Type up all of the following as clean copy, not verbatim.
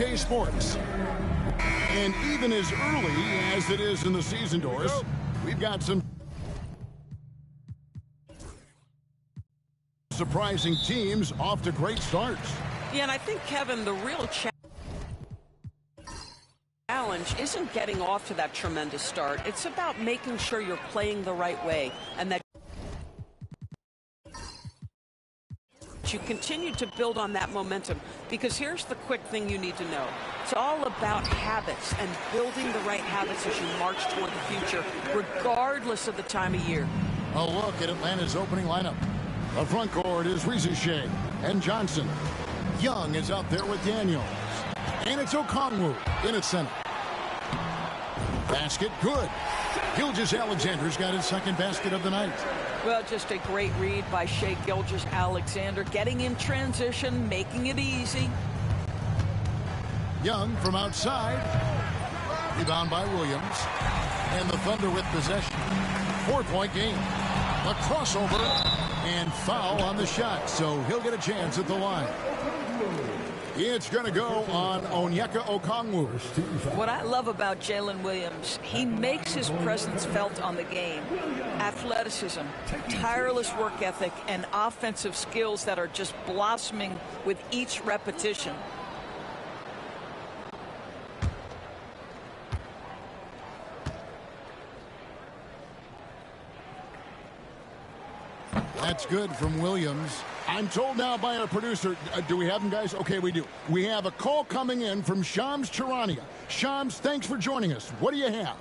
2K Sports. And even as early as it is in the season, Doris, we've got some surprising teams off to great starts. Yeah, and I think, Kevin, the real challenge isn't getting off to that tremendous start. It's about making sure you're playing the right way and that you continue to build on that momentum, because here's the quick thing you need to know. It's all about habits and building the right habits as you march toward the future, regardless of the time of year. A look at Atlanta's opening lineup. The front court is Rizuche and Johnson. Young is out there with Daniels. And it's Okongwu in at center. Basket good. Gilgeous-Alexander's got his second basket of the night. Well, just a great read by Shai Gilgeous-Alexander, getting in transition, making it easy. Young from outside. Rebound by Williams. And the Thunder with possession. 4-point game. The crossover and foul on the shot, so he'll get a chance at the line. It's going to go on Onyeka Okongwu. What I love about Jalen Williams, he makes his presence felt on the game. Athleticism, tireless work ethic, and offensive skills that are just blossoming with each repetition. That's good from Williams. I'm told now by our producer, do we have him, guys? Okay, we do. We have a call coming in from Shams Charania. Shams, thanks for joining us. What do you have?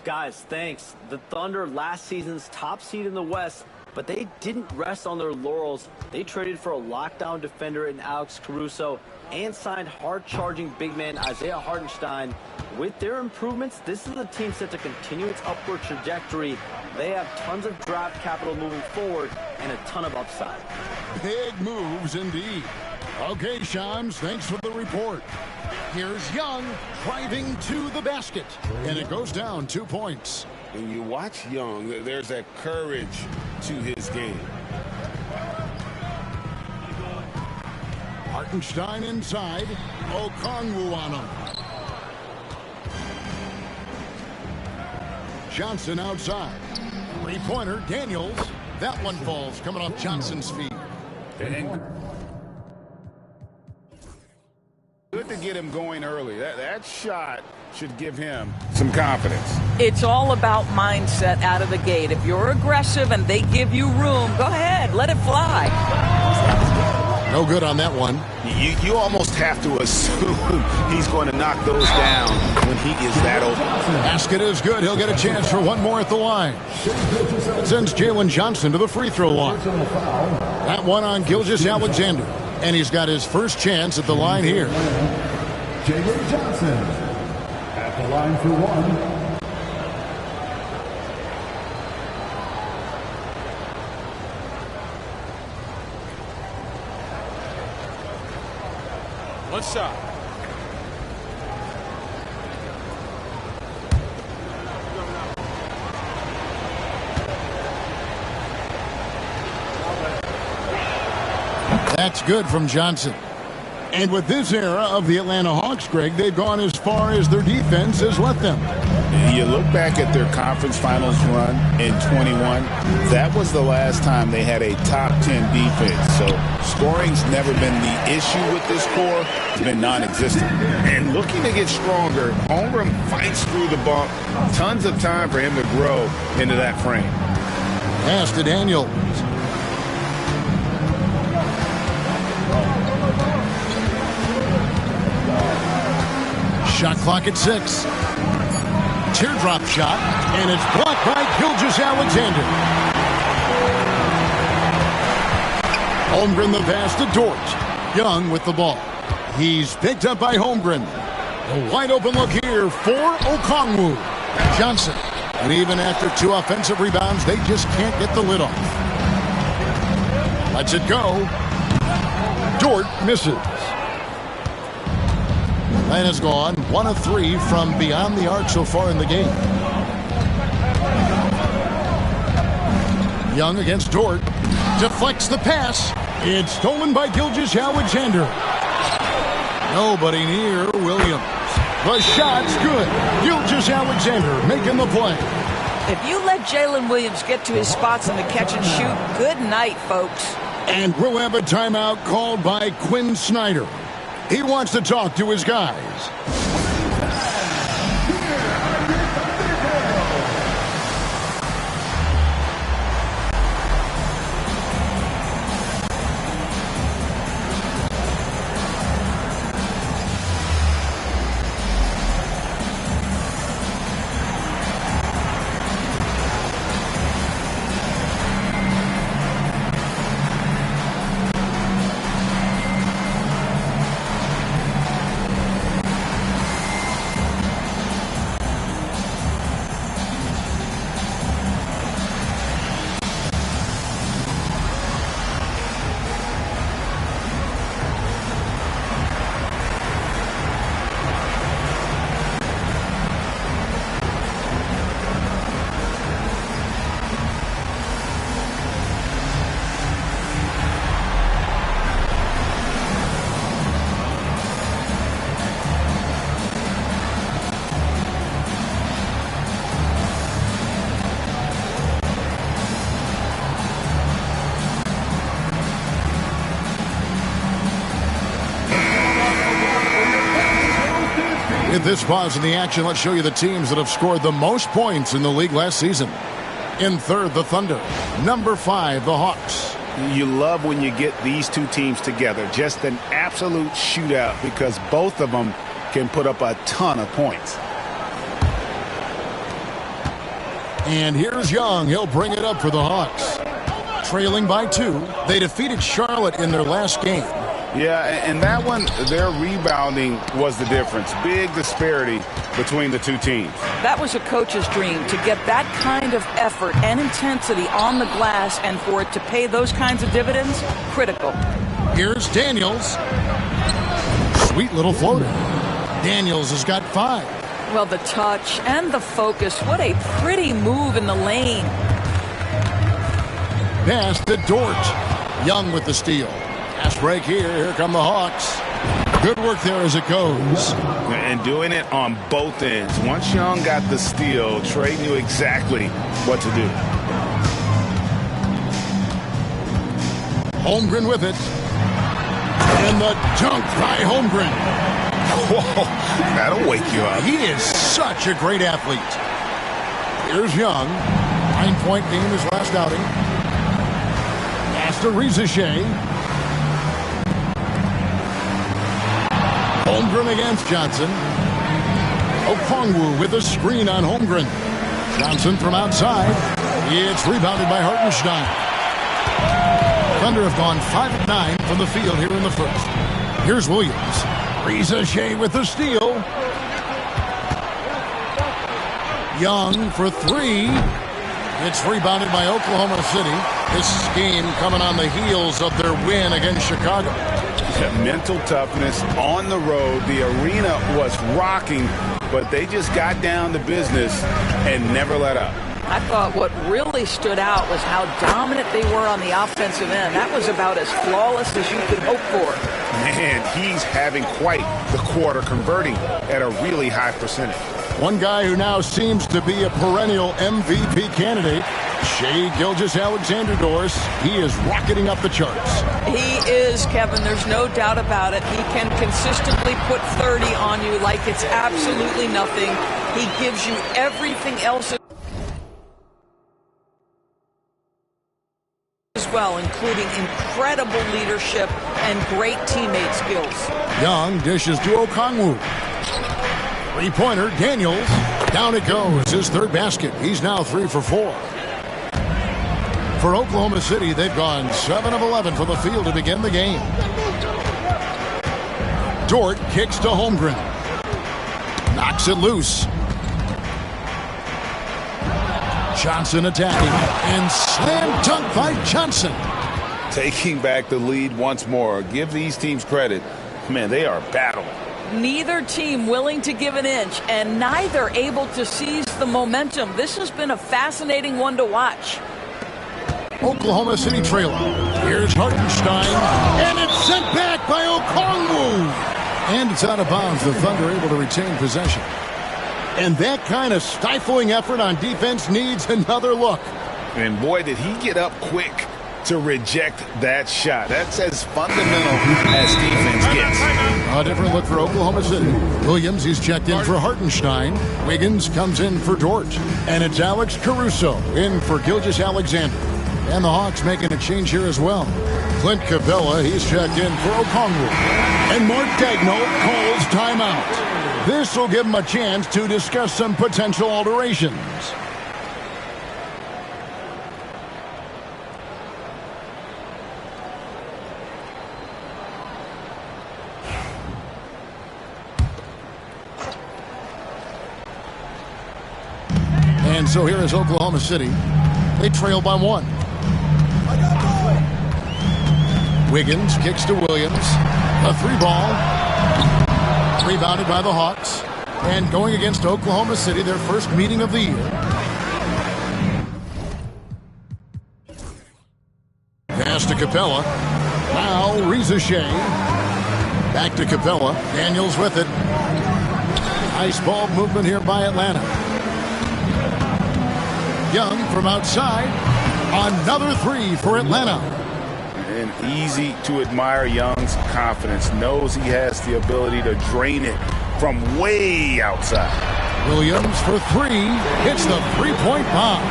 Guys, thanks. The Thunder, last season's top seed in the West, but they didn't rest on their laurels. They traded for a lockdown defender in Alex Caruso and signed hard-charging big man Isaiah Hartenstein. With their improvements, this is a team set to continue its upward trajectory. They have tons of draft capital moving forward and a ton of upside. Big moves indeed. Okay, Shams, thanks for the report. Here's Young driving to the basket, and it goes down 2 points. When you watch Young, there's that courage to his game. Hartenstein inside. Okongwu on him. Johnson outside. Three-pointer, Daniels. That one falls, coming off Johnson's feet. Good to get him going early. That shot should give him some confidence. It's all about mindset out of the gate. If you're aggressive and they give you room, go ahead, let it fly. No good on that one. You almost have to assume he's going to knock those down when he is that open. Basket is good. He'll get a chance for one more at the line. It sends Jalen Johnson to the free throw line. That one on Gilgeous-Alexander. And he's got his first chance at the line here. Jalen Johnson at the line for one. One shot. That's good from Johnson. And with this era of the Atlanta Hawks, Greg, they've gone as far as their defense has let them. You look back at their conference finals run in 21, that was the last time they had a top 10 defense. So scoring's never been the issue with this core. It's been non-existent. And looking to get stronger, Holmgren fights through the bump. Tons of time for him to grow into that frame. Pass to Daniels. Shot clock at 6. Teardrop shot, and it's blocked by Gilgeous-Alexander. Holmgren the pass to Dort. Young with the ball. He's picked up by Holmgren. A wide open look here for Okongwu. Johnson. And even after 2 offensive rebounds, they just can't get the lid off. Lets it go. Dort misses. Atlanta's gone 1 of 3 from beyond the arc so far in the game. Young against Dort. Deflects the pass. It's stolen by Gilgeous-Alexander. Nobody near will Williams. The shot's good. Gilgeous-Alexander making the play. If you let Jalen Williams get to his spots in the catch and shoot, good night, folks. And we'll have a timeout called by Quinn Snyder. He wants to talk to his guys. With this pause in the action, let's show you the teams that have scored the most points in the league last season. In third, the Thunder. Number 5, the Hawks. You love when you get these two teams together. Just an absolute shootout because both of them can put up a ton of points. And here's Young. He'll bring it up for the Hawks. Trailing by 2, they defeated Charlotte in their last game. Yeah, and that one, their rebounding was the difference. Big disparity between the two teams. That was a coach's dream, to get that kind of effort and intensity on the glass, and for it to pay those kinds of dividends, critical. Here's Daniels. Sweet little floater. Daniels has got 5. Well, the touch and the focus, what a pretty move in the lane. Pass to Dort. Young with the steal. Fast break here. Here come the Hawks. Good work there as it goes. And doing it on both ends. Once Young got the steal, Trey knew exactly what to do. Holmgren with it. And the dunk by Holmgren. Whoa, that'll wake you up. He is such a great athlete. Here's Young. 9-point game his last outing. Pass to Reza Shea. Holmgren against Johnson. Okongwu with a screen on Holmgren. Johnson from outside. It's rebounded by Hartenstein. Thunder have gone 5 of 9 from the field here in the first. Here's Williams. Reza Shea with the steal. Young for 3. It's rebounded by Oklahoma City. This game coming on the heels of their win against Chicago. Mental toughness on the road. The arena was rocking, but they just got down to business and never let up. I thought what really stood out was how dominant they were on the offensive end. That was about as flawless as you could hope for. Man, he's having quite the quarter, converting at a really high percentage. One guy who now seems to be a perennial MVP candidate, Shai Gilgeous-Alexander. He is rocketing up the charts. He is, Kevin. There's no doubt about it. He can consistently put 30 on you like it's absolutely nothing. He gives you everything else as well, including incredible leadership and great teammate skills. Young dishes to Okongwu. Three-pointer, Daniels. Down it goes, his third basket. He's now 3 for 4. For Oklahoma City, they've gone 7 of 11 from the field to begin the game. Dort kicks to Holmgren. Knocks it loose. Johnson attacking. And slam dunk by Johnson. Taking back the lead once more. Give these teams credit. Man, they are battling. Neither team willing to give an inch, and neither able to seize the momentum. This has been a fascinating one to watch. Oklahoma City trailer. Here's Hartenstein, and it's sent back by Okongwu. And it's out of bounds. The Thunder able to retain possession. And that kind of stifling effort on defense needs another look. And boy, did he get up quick to reject that shot. That's as fundamental as defense gets. A different look for Oklahoma City. Williams, he's checked in for Hartenstein. Wiggins comes in for Dort. And it's Alex Caruso in for Gilgeous-Alexander. And the Hawks making a change here as well. Clint Capella, he's checked in for Okongwu. And Mark Daigneault calls timeout. This will give him a chance to discuss some potential alterations. And so here is Oklahoma City. They trail by 1. Wiggins kicks to Williams. A 3-ball. Rebounded by the Hawks. And going against Oklahoma City, their first meeting of the year. Pass to Capella. Now Reza Shea. Back to Capella. Daniels with it. Nice ball movement here by Atlanta. Young from outside. Another 3 for Atlanta. And easy to admire Young's confidence. Knows he has the ability to drain it from way outside. Williams for 3. Hits the 3-point bomb.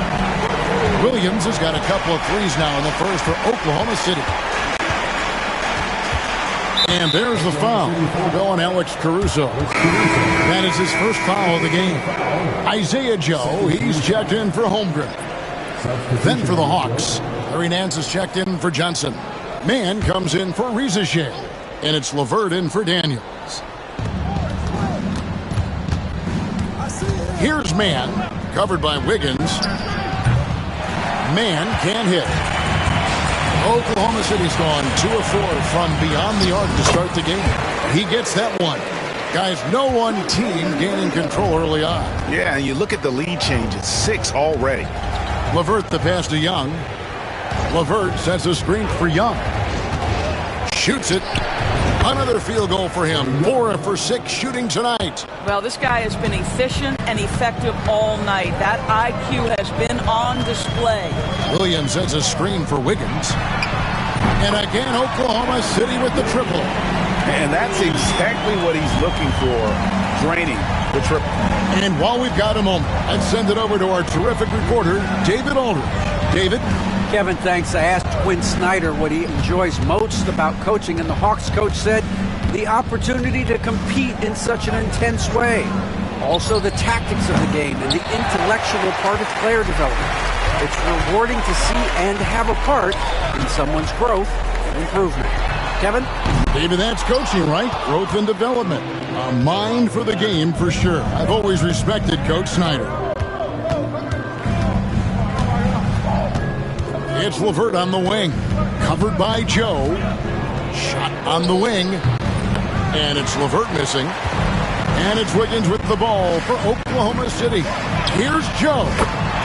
Williams has got a couple of threes now in the first for Oklahoma City. And there's the foul. Going Alex Caruso. That is his first foul of the game. Isaiah Joe, he's checked in for Holmgren. Then for the Hawks, Larry Nance is checked in for Johnson. Mann comes in for Reza Shea. And it's LeVert in for Daniels. Here's Mann, covered by Wiggins. Mann can't hit. Oklahoma City's gone 2 of 4 from beyond the arc to start the game. He gets that one. Guys, no one team gaining control early on. Yeah, and you look at the lead change. It's 6 already. LeVert the pass to Young. LeVert sets a screen for Young. Shoots it. Another field goal for him. 4 for 6 shooting tonight. Well, this guy has been efficient and effective all night. That IQ has been on display. Williams sets a screen for Wiggins. And again, Oklahoma City with the triple. And that's exactly what he's looking for, draining the triple. And while we've got a moment, let's send it over to our terrific reporter, David Aldridge. David? Kevin, thanks. I asked Quinn Snyder what he enjoys most about coaching, and the Hawks coach said the opportunity to compete in such an intense way. Also, the tactics of the game and the intellectual part of player development. It's rewarding to see and have a part in someone's growth and improvement. Kevin? David, that's coaching, right? Growth and development. A mind for the game for sure. I've always respected Coach Snyder. It's LeVert on the wing. Covered by Joe. Shot on the wing. And it's LeVert missing. And it's Wiggins with the ball for Oklahoma City. Here's Joe.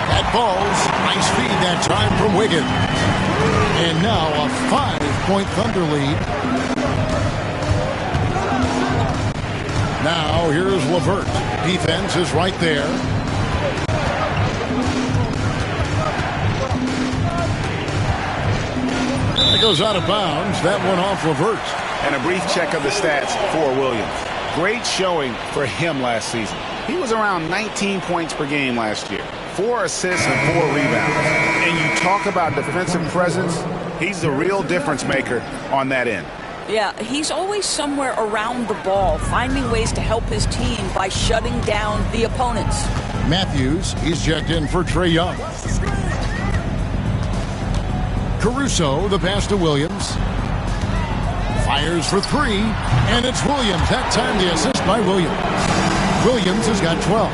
That ball's nice feed that time from Wiggins. And now a 5-point Thunder lead. Now here's LeVert. Defense is right there. It goes out of bounds. That one off LeVert. And a brief check of the stats for Williams. Great showing for him last season. He was around 19 points per game last year. 4 assists and 4 rebounds. And you talk about defensive presence, he's the real difference maker on that end. Yeah, he's always somewhere around the ball, finding ways to help his team by shutting down the opponents. Matthews, he's checked in for Trae Young. Caruso, the pass to Williams. Fires for 3, and it's Williams. That time the assist by Williams. Williams has got 12.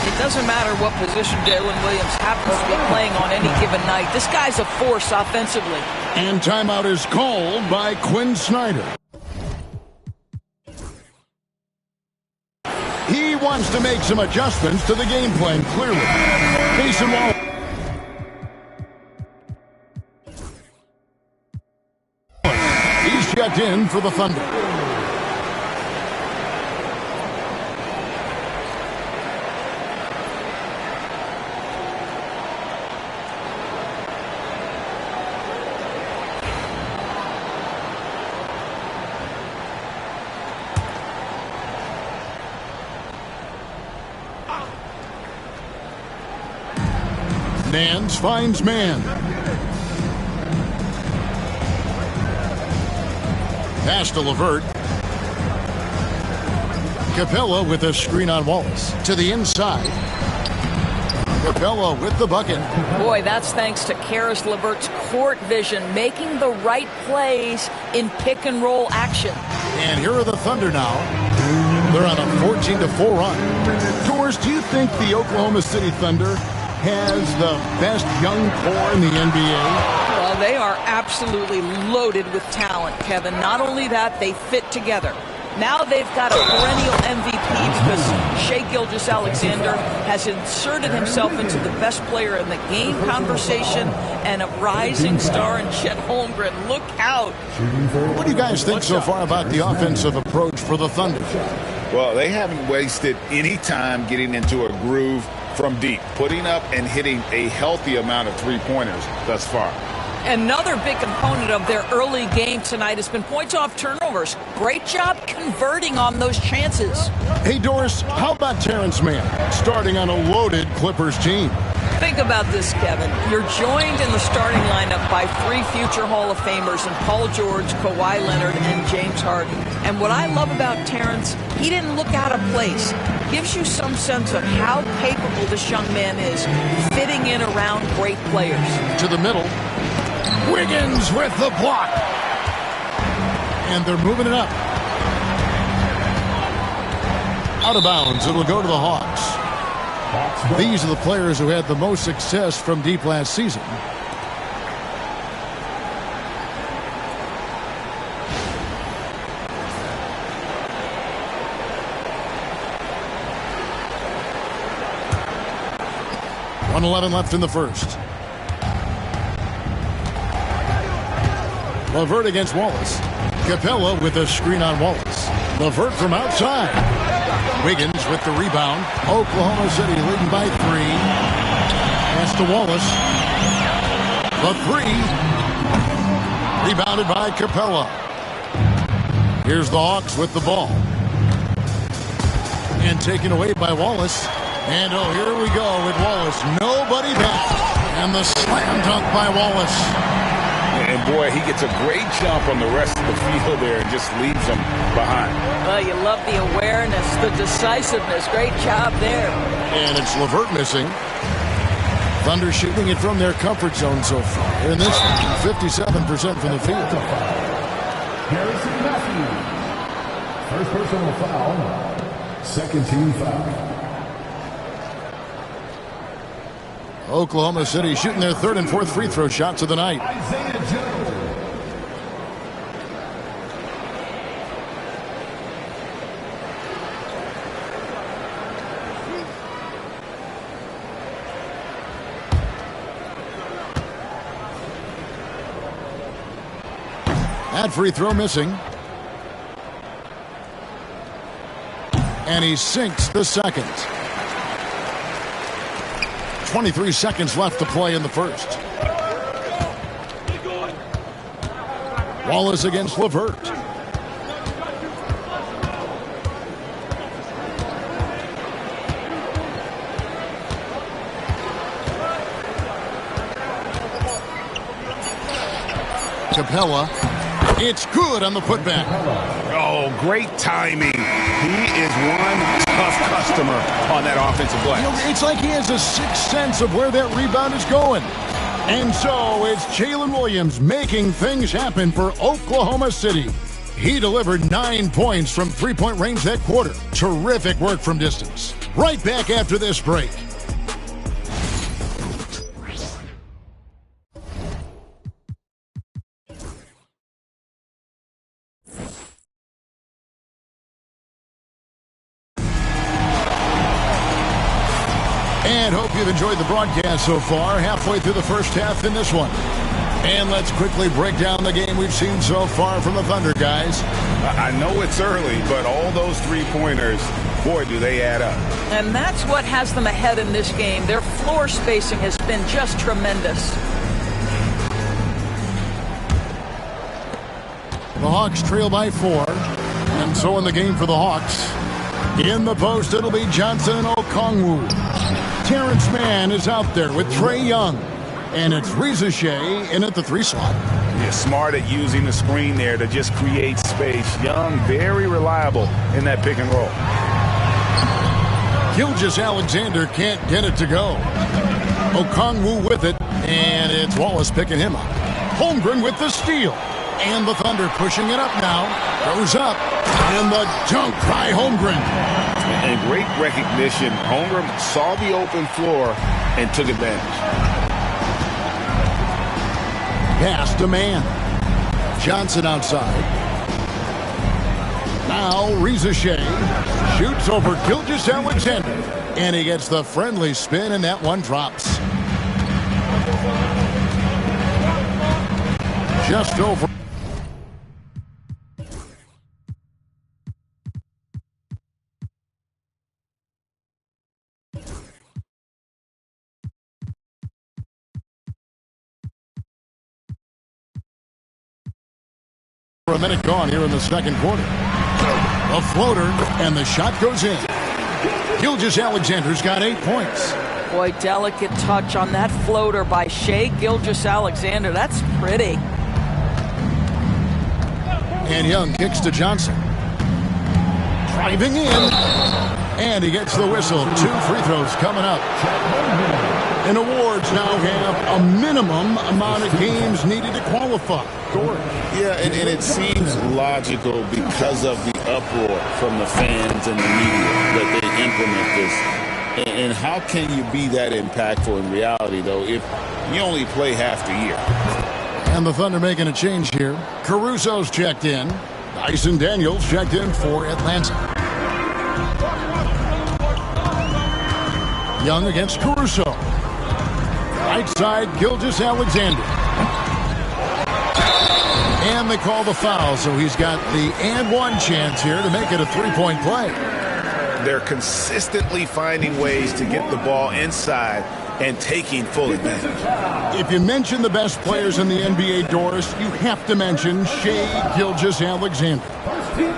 It doesn't matter what position Jalen Williams happens to be playing on any given night. This guy's a force offensively. And timeout is called by Quinn Snyder. He wants to make some adjustments to the game plan, clearly. Jason Wall. He's checked in for the Thunder. Nance finds man. Pass to LeVert. Capella with a screen on Wallace. To the inside. Capella with the bucket. Boy, that's thanks to Caris LeVert's court vision, making the right plays in pick-and-roll action. And here are the Thunder now. They're on a 14-4 run. Doris, do you think the Oklahoma City Thunder has the best young core in the NBA? Well, they are absolutely loaded with talent, Kevin. Not only that, they fit together. Now they've got a perennial MVP because Shai Gilgeous-Alexander has inserted himself into the best player in the game conversation, and a rising star in Chet Holmgren. Look out. What do you guys think so far about the offensive approach for the Thunder? Well, they haven't wasted any time getting into a groove from deep, putting up and hitting a healthy amount of three-pointers thus far. Another big component of their early game tonight has been points off turnovers. Great job converting on those chances. Hey, Doris, how about Terrence Mann starting on a loaded Clippers team? Think about this, Kevin. You're joined in the starting lineup by three future Hall of Famers in Paul George, Kawhi Leonard, and James Harden. And what I love about Terrence, he didn't look out of place. Gives you some sense of how capable this young man is fitting in around great players. To the middle. Wiggins with the block. And they're moving it up. Out of bounds. It'll go to the Hawks. These are the players who had the most success from deep last season. .111 left in the first. LeVert against Wallace. Capella with a screen on Wallace. LeVert from outside. Wiggins with the rebound. Oklahoma City leading by 3. Pass to Wallace. The 3. Rebounded by Capella. Here's the Hawks with the ball. And taken away by Wallace. And oh, here we go with Wallace. Nobody back. And the slam dunk by Wallace. And boy, he gets a great jump on the rest of the field there and just leaves them behind. Well, you love the awareness, the decisiveness. Great job there. And it's LeVert missing. Thunder shooting it from their comfort zone so far. And this 57% from the field. Harrison Matthews. First personal foul. Second team foul. Oklahoma City shooting their third and fourth free throw shots of the night. Isaiah Joe. That free throw missing. And he sinks the second. 23 seconds left to play in the first. Wallace against LeVert. Capella. It's good on the putback. Oh, great timing. He is one tough customer on that offensive glass. You know, it's like he has a sixth sense of where that rebound is going. And so it's Jalen Williams making things happen for Oklahoma City. He delivered 9 points from three-point range that quarter. Terrific work from distance. Right back after this break. And hope you've enjoyed the broadcast so far. Halfway through the first half in this one. And let's quickly break down the game we've seen so far from the Thunder, guys. I know it's early, but all those three-pointers, boy, do they add up. And that's what has them ahead in this game. Their floor spacing has been just tremendous. The Hawks trail by 4. And so in the game for the Hawks. In the post, it'll be Johnson and Okongwu. Terrence Mann is out there with Trae Young. And it's Reza Shea in at the 3 slot. Yeah, smart at using the screen there to just create space. Young, very reliable in that pick and roll. Gilgeous-Alexander can't get it to go. Okongwu with it, and it's Wallace picking him up. Holmgren with the steal. And the Thunder pushing it up now. Goes up, and the dunk by Holmgren. And great recognition. Holmgren saw the open floor and took advantage. Pass to Mann. Johnson outside. Now Reza Shea shoots over Gilgeous-Alexander. And he gets the friendly spin, and that one drops. Just over. A minute gone here in the second quarter. A floater, and the shot goes in. Gilgeous-Alexander's got 8 points. Boy, delicate touch on that floater by Shea Gilgeous-Alexander. That's pretty. And Young kicks to Johnson. Driving in. And he gets the whistle. 2 free throws coming up. And awards now have a minimum amount of games needed to qualify. Yeah, and it seems logical because of the uproar from the fans and the media that they implement this. And how can you be that impactful in reality, though, if you only play half the year? And the Thunder making a change here. Caruso's checked in. Dyson Daniels checked in for Atlanta. Young against Caruso. Right side, Gilgeous-Alexander. And they call the foul, so he's got the and one chance here to make it a 3-point play. They're consistently finding ways to get the ball inside and taking full advantage. If you mention the best players in the NBA, Doris, you have to mention Shea Gilgeous-Alexander.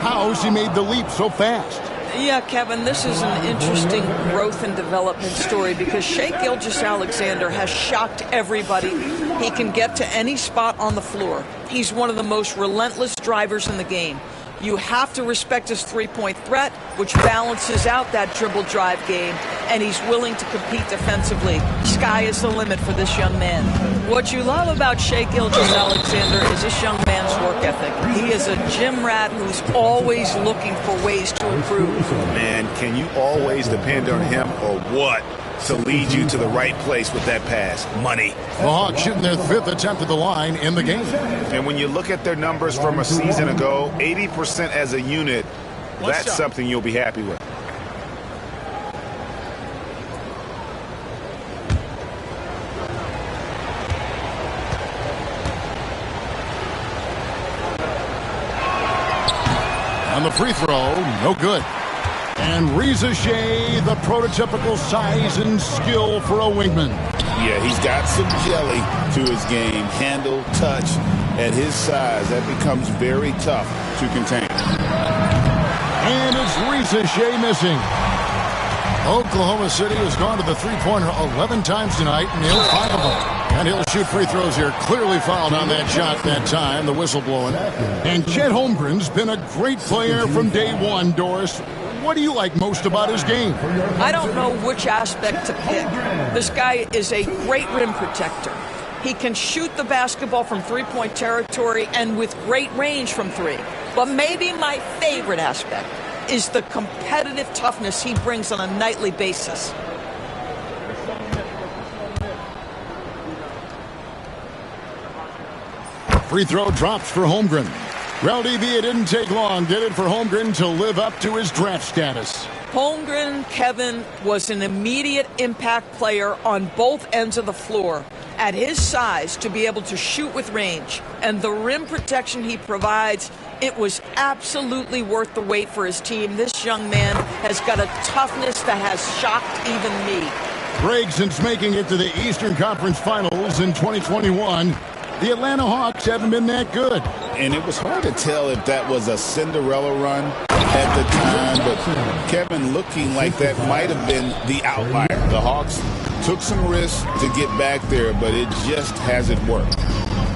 How's he made the leap so fast? Yeah, Kevin, this is an interesting growth and development story because Shea Gilgeous-Alexander has shocked everybody. He can get to any spot on the floor. He's one of the most relentless drivers in the game. You have to respect his three-point threat, which balances out that dribble drive game, and he's willing to compete defensively. Sky is the limit for this young man. What you love about Shea Gilgeous-Alexander is this young man's work ethic. He is a gym rat who's always looking for ways to improve. Man, can you always depend on him or what to lead you to the right place with that pass? Money. The Hawks shooting their 5th attempt at the line in the game. And when you look at their numbers from a season ago, 80% as a unit, that's something you'll be happy with. On the free throw, no good. And Reza Shea, the prototypical size and skill for a wingman. Yeah, he's got some jelly to his game. Handle, touch. At his size, that becomes very tough to contain. And it's Reza Shea missing. Oklahoma City has gone to the three-pointer 11 times tonight, nailed 5 of them. And he'll shoot free throws here. Clearly fouled on that shot that time, the whistle blowing. And Chet Holmgren's been a great player from day one, Doris. What do you like most about his game? I don't know which aspect to pick. This guy is a great rim protector. He can shoot the basketball from three-point territory and with great range from 3. But maybe my favorite aspect is the competitive toughness he brings on a nightly basis. Free throw drops for Holmgren. Well, DB, it didn't take long, did it, for Holmgren to live up to his draft status? Holmgren, Kevin, was an immediate impact player on both ends of the floor. At his size, to be able to shoot with range and the rim protection he provides, it was absolutely worth the wait for his team. This young man has got a toughness that has shocked even me. Greg, since making it to the Eastern Conference Finals in 2021, the Atlanta Hawks haven't been that good. And it was hard to tell if that was a Cinderella run at the time, but Kevin looking like that might have been the outlier. The Hawks took some risks to get back there, but it just hasn't worked.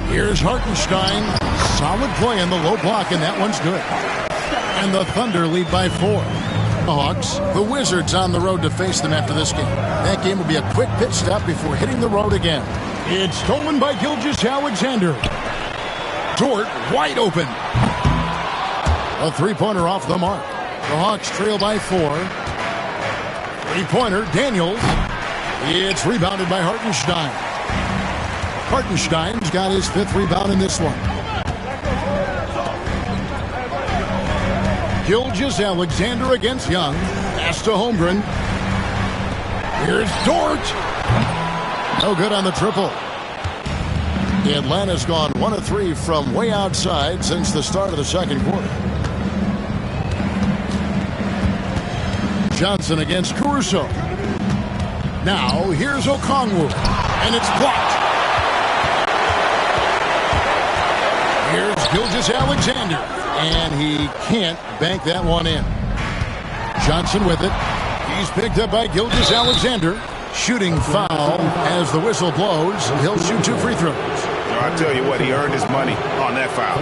Here's Hartenstein. Solid play in the low block, and that one's good. And the Thunder lead by 4. The Hawks, the Wizards on the road to face them after this game. That game will be a quick pit stop before hitting the road again. It's stolen by Gilgeous-Alexander. Dort wide open. A three-pointer off the mark. The Hawks trail by 4. Three-pointer, Daniels. It's rebounded by Hartenstein. Hartenstein's got his 5th rebound in this one. Gilgeous-Alexander against Young. Pass to Holmgren. Here's Dort. No good on the triple. Atlanta's gone 1 of 3 from way outside since the start of the second quarter. Johnson against Caruso. Now here's Okongwu, and it's blocked. Here's Gilgeous-Alexander, and he can't bank that one in. Johnson with it. He's picked up by Gilgeous-Alexander. Shooting foul as the whistle blows. He'll shoot 2 free throws. I tell you what, he earned his money on that foul.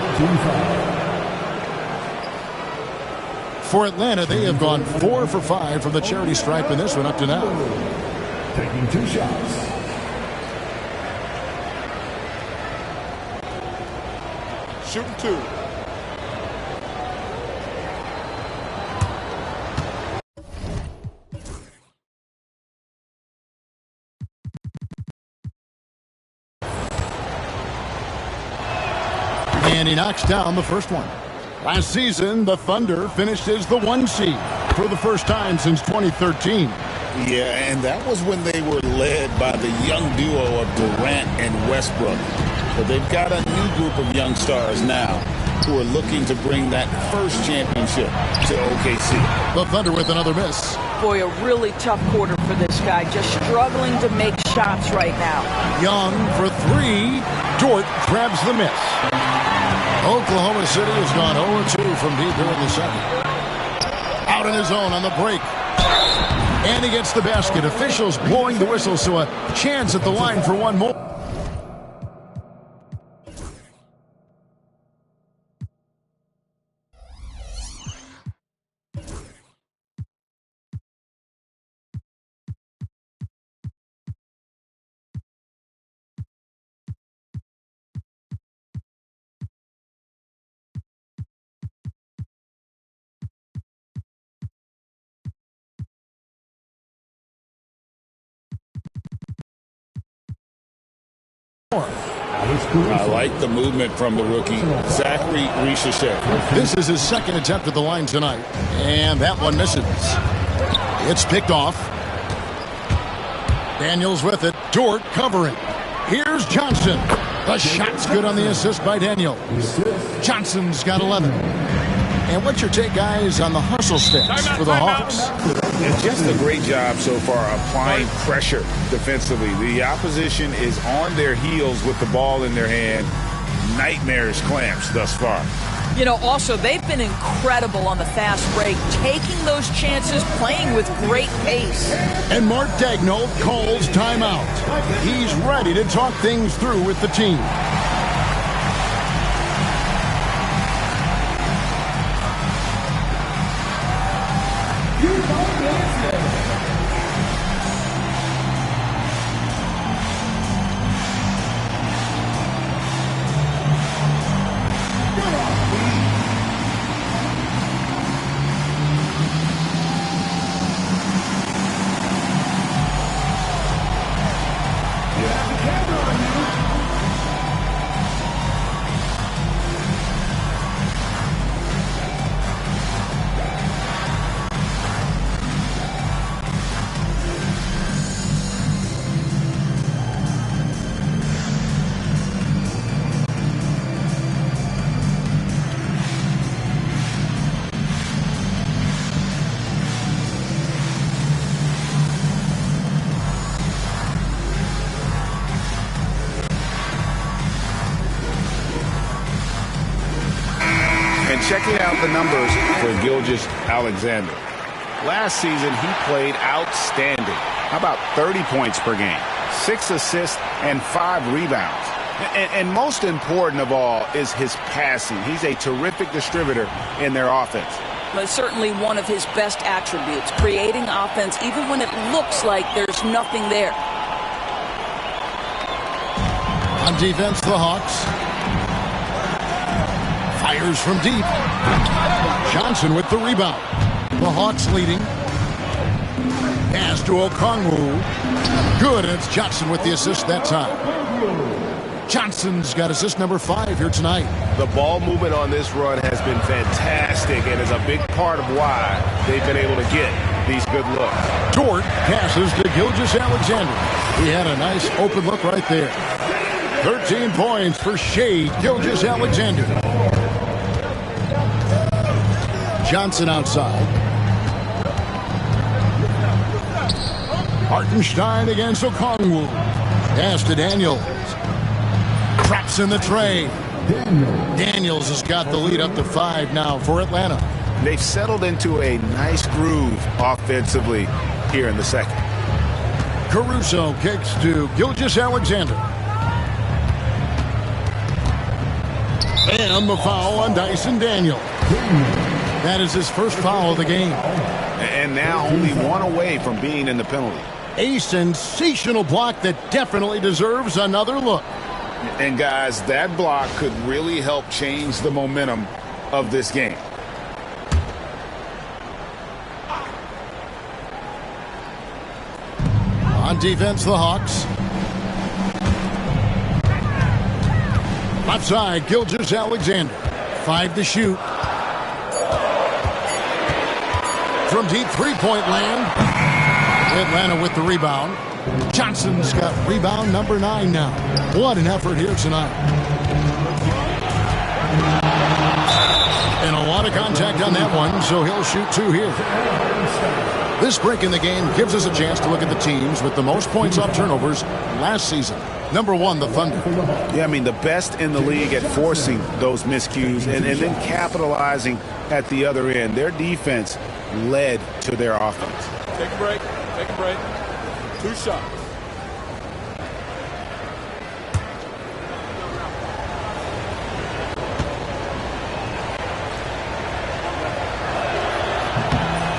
For Atlanta, they have gone 4 for 5 from the charity stripe in this one up to now. Taking 2 shots. Shooting 2. And he knocks down the first one. Last season, the Thunder finished as the 1 seed for the first time since 2013. Yeah, and that was when they were led by the young duo of Durant and Westbrook. But they've got a new group of young stars now who are looking to bring that first championship to OKC. The Thunder with another miss. Boy, a really tough quarter for this guy. Just struggling to make shots right now. Young for 3. Dort grabs the miss. Oklahoma City has gone 0-2 from deep here in the second. Out in his own on the break. And he gets the basket. Officials blowing the whistle, so a chance at the line for one more. I like the movement from the rookie, Zachary Richichet. This is his second attempt at the line tonight, and that one misses. It's picked off. Daniels with it. Dort covering. Here's Johnson. The shot's good on the assist by Daniels. Johnson's got 11. And what's your take, guys, on the hustle stats for the Hawks? And just a great job so far applying pressure defensively. The opposition is on their heels with the ball in their hand. Nightmarish clamps thus far. You know, also, they've been incredible on the fast break, taking those chances, playing with great pace. And Mark Daigneault calls timeout. He's ready to talk things through with the team. checking out the numbers for Gilgeous-Alexander. Last season, he played outstanding. How about 30 points per game, 6 assists, and 5 rebounds? And most important of all is his passing. He's a terrific distributor in their offense. But certainly one of his best attributes, creating offense even when it looks like there's nothing there. On defense, the Hawks. Fires from deep. Johnson with the rebound. The Hawks leading. Pass to Okongwu. Good, and it's Johnson with the assist that time. Johnson's got assist number 5 here tonight. The ball movement on this run has been fantastic and is a big part of why they've been able to get these good looks. Dort passes to Gilgeous-Alexander. He had a nice open look right there. 13 points for Shai Gilgeous-Alexander. Johnson outside. Hartenstein against Okongwu. Pass to Daniels. Traps in the tray. Daniels has got the lead up to 5 now for Atlanta. They've settled into a nice groove offensively here in the second. Caruso kicks to Gilgeous-Alexander. And the foul on Dyson Daniels. That is his first foul of the game. And now only 1 away from being in the penalty. A sensational block that definitely deserves another look. And guys, that block could really help change the momentum of this game. On defense, the Hawks. Left side, Gilgeous-Alexander. 5 to shoot. From deep three-point land. Atlanta with the rebound. Johnson's got rebound number 9 now. What an effort here tonight. And a lot of contact on that one, so he'll shoot 2 here. This break in the game gives us a chance to look at the teams with the most points off turnovers last season. Number 1, the Thunder. Yeah, I mean, the best in the league at forcing those miscues and then capitalizing at the other end. Their defense led to their offense. Take a break. Take a break. 2 shots.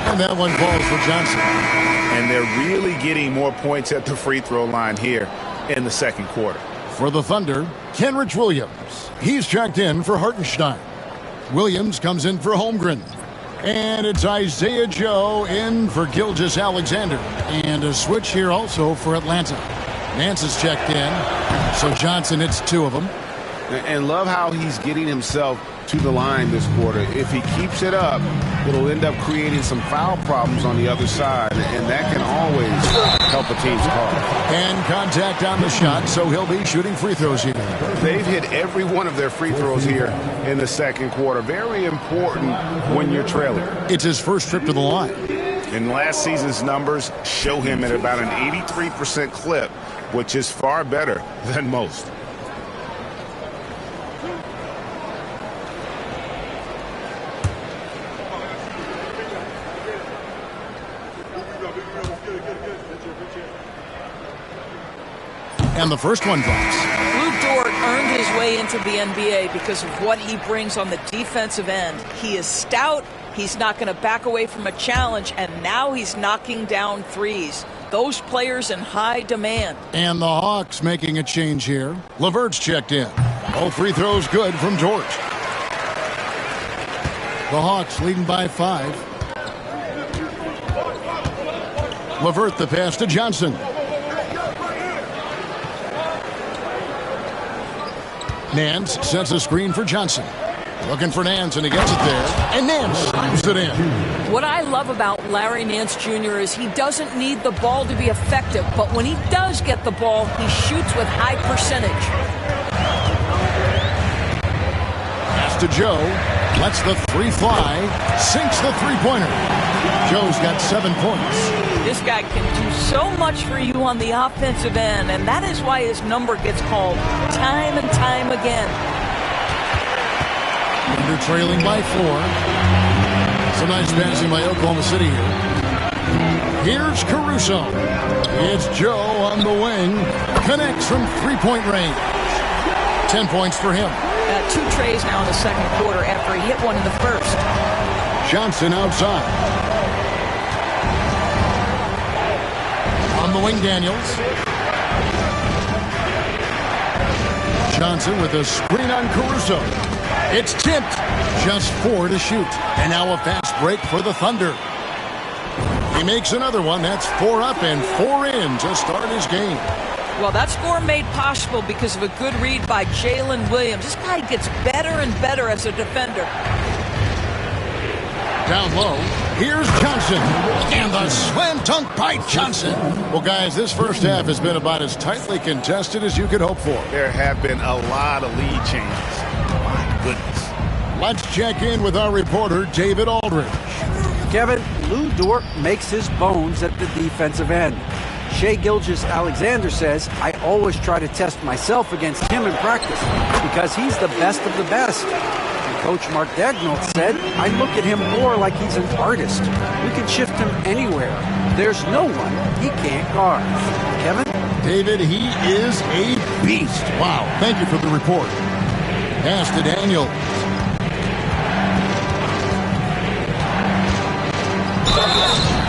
And that one falls for Johnson. And they're really getting more points at the free throw line here in the second quarter. For the Thunder, Kenrich Williams. He's checked in for Hartenstein. Williams comes in for Holmgren. And it's Isaiah Joe in for Gilgeous-Alexander. And a switch here also for Atlanta. Nance is checked in. So Johnson hits 2 of them. And love how he's getting himself to the line this quarter. If he keeps it up, it'll end up creating some foul problems on the other side, and that can always help a team's cause. And contact on the shot, so he'll be shooting free throws here. They've hit every one of their free throws here in the second quarter. Very important when you're trailing. It's his first trip to the line. And last season's numbers show him at about an 83% clip, which is far better than most. And the first one drops. Lu Dort earned his way into the NBA because of what he brings on the defensive end. He is stout. He's not going to back away from a challenge, and now he's knocking down threes. Those players in high demand. And the Hawks making a change here. LeVert's checked in. All free throws good from Dort. The Hawks leading by 5. LeVert the pass to Johnson. Nance sets a screen for Johnson. Looking for Nance, and he gets it there. And Nance slams it in. What I love about Larry Nance Jr. is he doesn't need the ball to be effective, but when he does get the ball, he shoots with high percentage. Pass to Joe. Lets the 3 fly. Sinks the three-pointer. Joe's got 7 points. This guy can do so much for you on the offensive end, and that is why his number gets called time and time again. Thunder trailing by 4. Some nice passing by Oklahoma City here. Here's Caruso. It's Joe on the wing. Connects from three-point range. 10 points for him. 2 trays now in the second quarter after he hit one in the first. Johnson outside. On the wing, Daniels. Johnson with a screen on Caruso. It's tipped. Just 4 to shoot. And now a fast break for the Thunder. He makes another one. That's 4 up and 4 in to start his game. Well, that score made possible because of a good read by Jalen Williams. This guy gets better and better as a defender. Down low, here's Johnson. And the slam dunk by Johnson. Well, guys, this first half has been about as tightly contested as you could hope for. There have been a lot of lead changes. My goodness. Let's check in with our reporter, David Aldridge. Kevin, Lou Dort makes his bones at the defensive end. Shai Gilgeous-Alexander says, I always try to test myself against him in practice because he's the best of the best. And Coach Mark Daigneault said, I look at him more like he's an artist. We can shift him anywhere. There's no one he can't guard. Kevin? David, he is a beast. Wow. Thank you for the report. Pass to Daniels.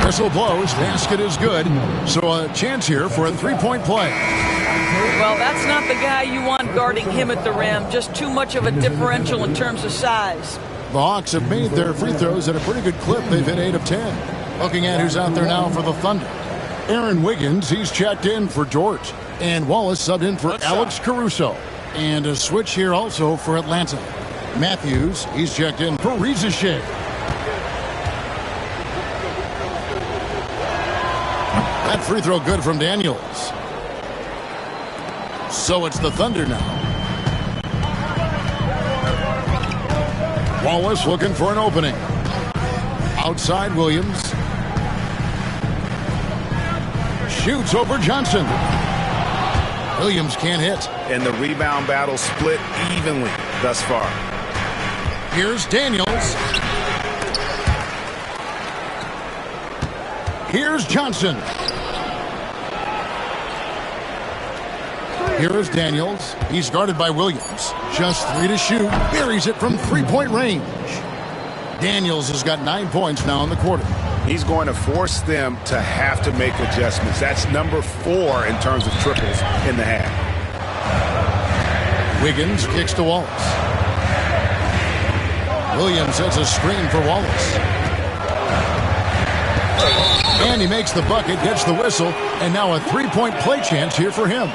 Whistle blows. Basket is good. So a chance here for a three-point play. Well, that's not the guy you want guarding him at the rim. Just too much of a differential in terms of size. The Hawks have made their free throws at a pretty good clip. They've hit 8 of 10. Looking at who's out there now for the Thunder. Aaron Wiggins, he's checked in for George. And Wallace subbed in for Alex Caruso. And a switch here also for Atlanta. Matthews, he's checked in for Reza Shea. That free throw good from Daniels. So it's the Thunder now. Wallace looking for an opening. Outside Williams. Shoots over Johnson. Williams can't hit. And the rebound battle split evenly thus far. Here's Daniels. Here's Johnson. Here is Daniels. He's guarded by Williams. Just 3 to shoot. Buries it from three-point range. Daniels has got 9 points now in the quarter. He's going to force them to have to make adjustments. That's number 4 in terms of triples in the half. Wiggins kicks to Wallace. Williams sets a screen for Wallace. And he makes the bucket, gets the whistle, and now a three-point play chance here for him.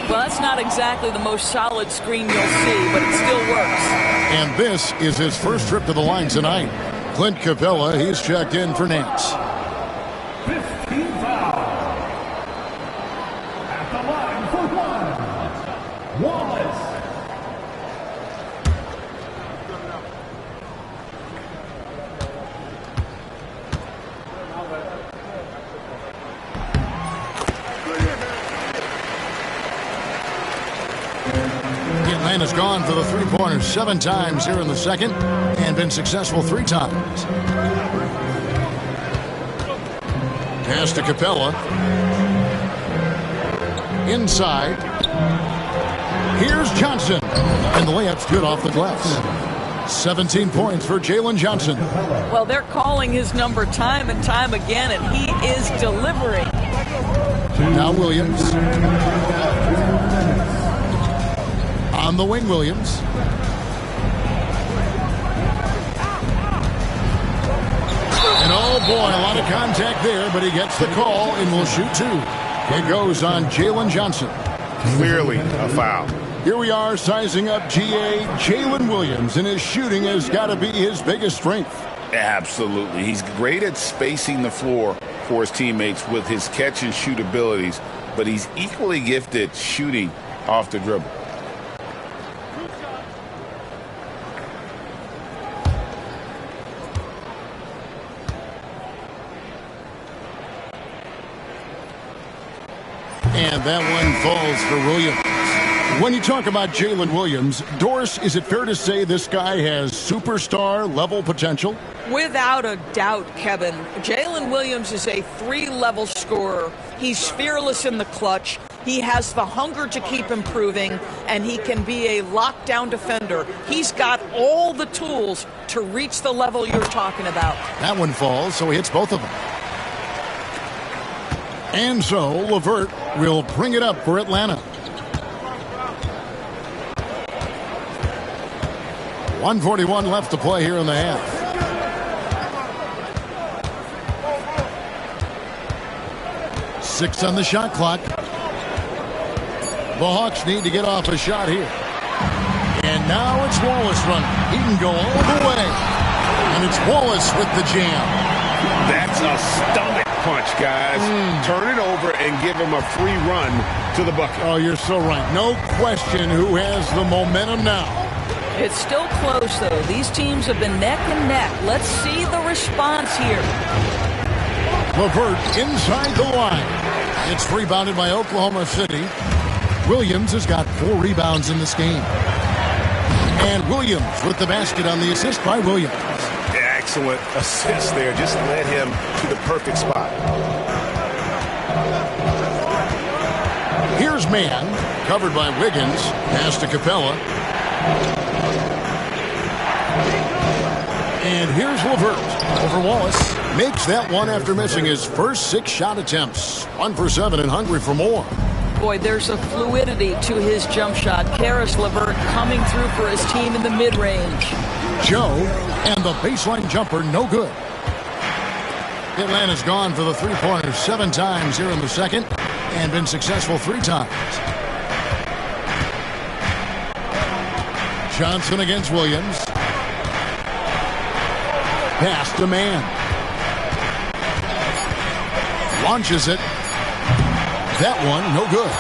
Well, that's not exactly the most solid screen you'll see, but it still works. And this is his first trip to the line tonight. Clint Capella, he's checked in for Nance. 15 foul. At the line for 1, Wallace. Atlanta's gone for the three-pointer 7 times here in the second and been successful 3 times. Pass to Capella. Inside. Here's Johnson. And the layup's good off the glass. 17 points for Jalen Johnson. Well, they're calling his number time and time again, and he is delivering. Now Williams. On the wing, Williams. And oh boy, a lot of contact there, but he gets the call and will shoot 2. It goes on Jalen Johnson. Clearly a foul. Here we are sizing up GA Jalen Williams, and his shooting has got to be his biggest strength. Absolutely. He's great at spacing the floor for his teammates with his catch and shoot abilities, but he's equally gifted shooting off the dribble. And that one falls for Williams. When you talk about Jalen Williams, Doris, is it fair to say this guy has superstar-level potential? Without a doubt, Kevin. Jalen Williams is a 3-level scorer. He's fearless in the clutch. He has the hunger to keep improving, and he can be a lockdown defender. He's got all the tools to reach the level you're talking about. That one falls, so he hits both of them. And so LeVert will bring it up for Atlanta. 1:41 left to play here in the half. Six on the shot clock. The Hawks need to get off a shot here. And now it's Wallace running. He can go all the way. And it's Wallace with the jam. That's a stomach punch, guys. Turn it over and give him a free run to the bucket. Oh, you're so right. No question who has the momentum now. It's still close, though. These teams have been neck and neck. Let's see the response here. LeVert inside the line. It's rebounded by Oklahoma City. Williams has got 4 rebounds in this game. And Williams with the basket on the assist by Williams. Excellent assist there. Just led him to the perfect spot. Here's Mann, covered by Wiggins. Pass to Capella. And here's LeVert over Wallace. Makes that one after missing his first 6 shot attempts. 1 for 7 and hungry for more. Boy, there's a fluidity to his jump shot. Caris LeVert coming through for his team in the mid-range. Joe, and the baseline jumper, no good. Atlanta's gone for the three-pointers 7 times here in the second and been successful 3 times. Johnson against Williams. Pass to Mann. Launches it. That one, no good.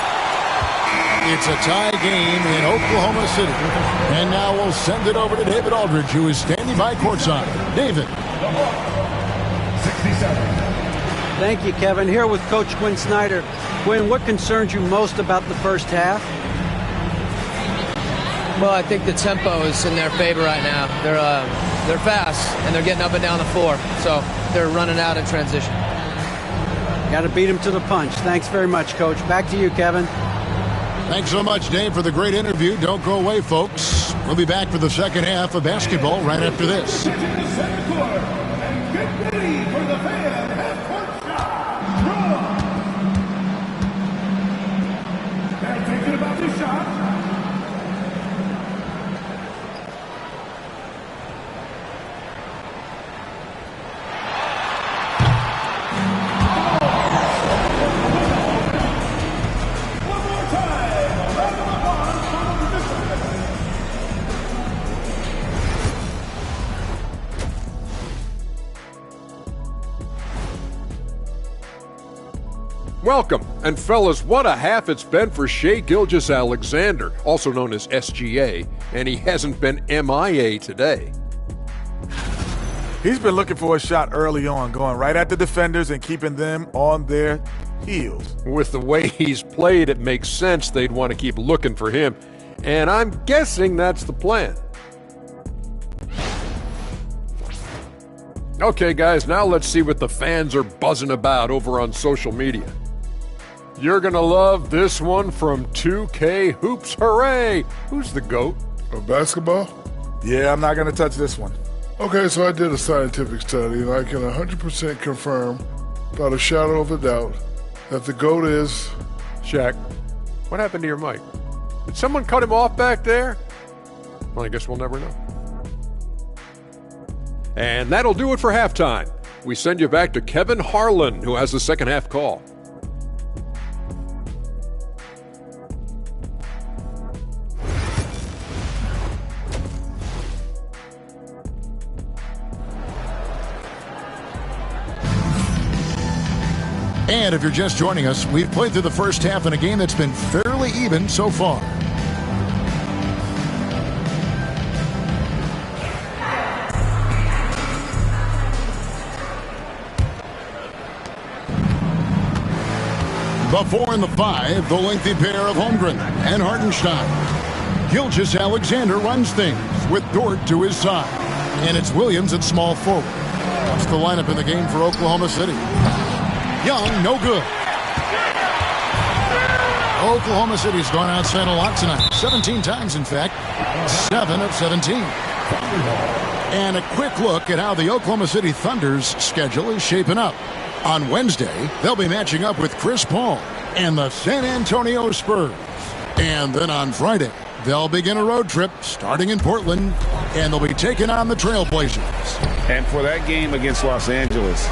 It's a tie game in Oklahoma City. And now we'll send it over to David Aldridge, who is standing by courtside. David. 67. Thank you, Kevin. Here with Coach Quinn Snyder. Quinn, what concerns you most about the first half? Well, I think the tempo is in their favor right now. They're fast, and they're getting up and down the floor. So they're running out in transition. Got to beat them to the punch. Thanks very much, Coach. Back to you, Kevin. Thanks so much, Dave, for the great interview. Don't go away, folks. We'll be back for the second half of basketball right after this. Get ready for the fan half-court shot. Draw. They're thinking about the shot. Welcome, and fellas, what a half it's been for Shai Gilgeous-Alexander, also known as SGA, and he hasn't been MIA today. He's been looking for a shot early on, going right at the defenders and keeping them on their heels. With the way he's played, it makes sense they'd want to keep looking for him, and I'm guessing that's the plan. Okay, guys, now let's see what the fans are buzzing about over on social media. You're going to love this one from 2K Hoops. Hooray! Who's the GOAT? Basketball? Yeah, I'm not going to touch this one. Okay, so I did a scientific study, and I can 100% confirm, without a shadow of a doubt, that the GOAT is... Shaq, what happened to your mic? Did someone cut him off back there? Well, I guess we'll never know. And that'll do it for halftime. We send you back to Kevin Harlan, who has the second half call. And if you're just joining us, we've played through the first half in a game that's been fairly even so far. The 4 and the 5, the lengthy pair of Holmgren and Hartenstein. Gilgeous-Alexander runs things with Dort to his side. And it's Williams at small forward. That's the lineup in the game for Oklahoma City. Young, no good. Oklahoma City's gone outside a lot tonight. 17 times, in fact. 7 of 17. And a quick look at how the Oklahoma City Thunder's schedule is shaping up. On Wednesday, they'll be matching up with Chris Paul and the San Antonio Spurs. And then on Friday, they'll begin a road trip starting in Portland, and they'll be taking on the Trailblazers. And for that game against Los Angeles,